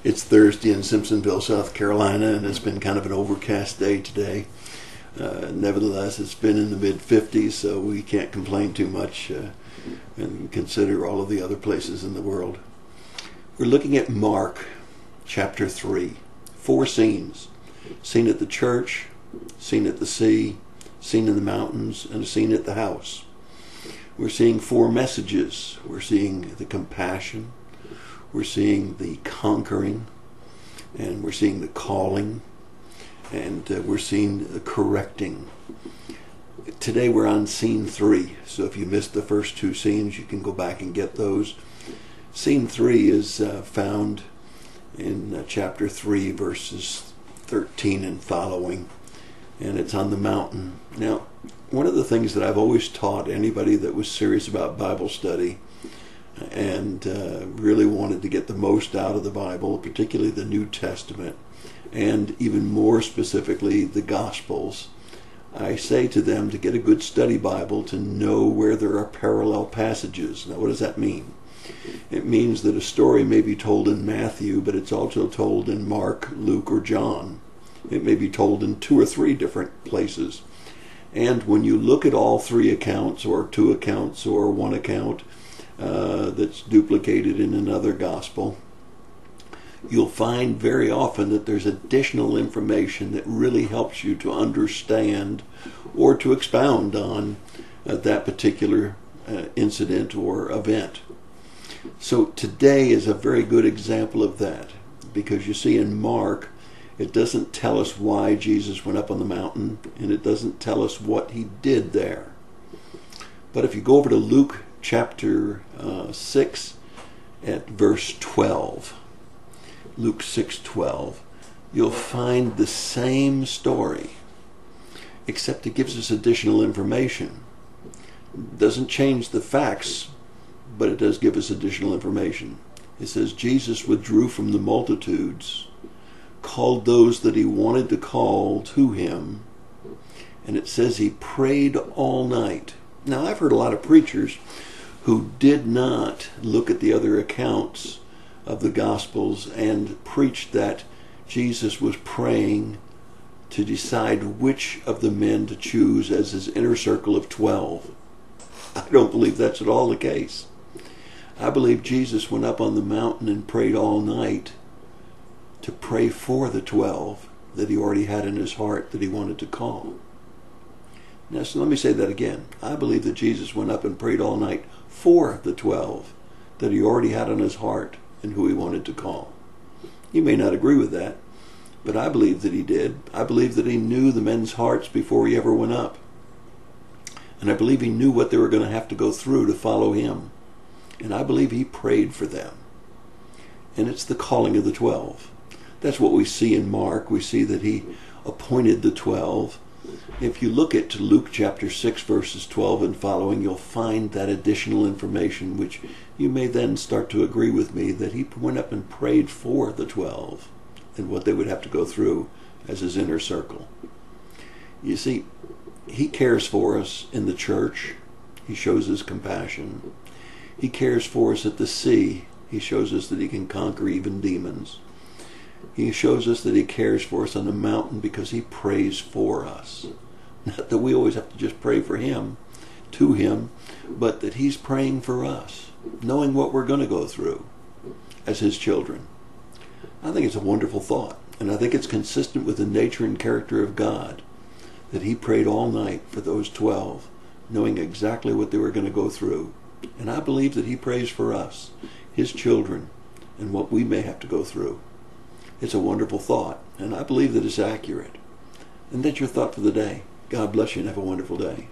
It's Thursday in Simpsonville, South Carolina, and it's been kind of an overcast day today. Nevertheless, it's been in the mid-50s, so we can't complain too much and consider all of the other places in the world. We're looking at Mark chapter 3. 4 scenes. Scene at the church, scene at the sea, scene in the mountains, and a scene at the house. We're seeing 4 messages. We're seeing the compassion, we're seeing the conquering, and we're seeing the calling, and we're seeing the correcting. Today we're on scene 3, so if you missed the first 2 scenes, you can go back and get those. Scene 3 is found in chapter 3, verses 13 and following, and it's on the mountain. Now, one of the things that I've always taught anybody that was serious about Bible study and really wanted to get the most out of the Bible, particularly the New Testament, and even more specifically the Gospels, I say to them to get a good study Bible to know where there are parallel passages. Now, what does that mean? It means that a story may be told in Matthew, but it's also told in Mark, Luke, or John. It may be told in 2 or 3 different places. And when you look at all 3 accounts, or 2 accounts, or 1 account that's duplicated in another gospel, you'll find very often that there's additional information that really helps you to understand or to expound on that particular incident or event. So today is a very good example of that, because you see in Mark, it doesn't tell us why Jesus went up on the mountain, and it doesn't tell us what he did there. But if you go over to Luke chapter 6 at verse 12, Luke 6:12, you'll find the same story, except it gives us additional information. It doesn't change the facts, but it does give us additional information. It says, Jesus withdrew from the multitudes, called those that he wanted to call to him, and it says he prayed all night. Now, I've heard a lot of preachers who did not look at the other accounts of the Gospels and preached that Jesus was praying to decide which of the men to choose as his inner circle of 12. I don't believe that's at all the case. I believe Jesus went up on the mountain and prayed all night to pray for the 12 that he already had in his heart that he wanted to call. Now, so let me say that again. I believe that Jesus went up and prayed all night for the 12 that he already had in his heart and who he wanted to call. You may not agree with that, but I believe that he did. I believe that he knew the men's hearts before he ever went up. And I believe he knew what they were going to have to go through to follow him. And I believe he prayed for them. And it's the calling of the 12. That's what we see in Mark. We see that he appointed the 12. If you look at Luke chapter 6, verses 12 and following, you'll find that additional information, which you may then start to agree with me, that he went up and prayed for the 12 and what they would have to go through as his inner circle. You see, he cares for us in the church. He shows his compassion. He cares for us at the sea. He shows us that he can conquer even demons. He shows us that he cares for us on the mountain because he prays for us. Not that we always have to just pray for him, to him, but that he's praying for us, knowing what we're going to go through as his children. I think it's a wonderful thought, and I think it's consistent with the nature and character of God, that he prayed all night for those 12, knowing exactly what they were going to go through. And I believe that he prays for us, his children, and what we may have to go through. It's a wonderful thought, and I believe that it's accurate. And that's your thought for the day. God bless you and have a wonderful day.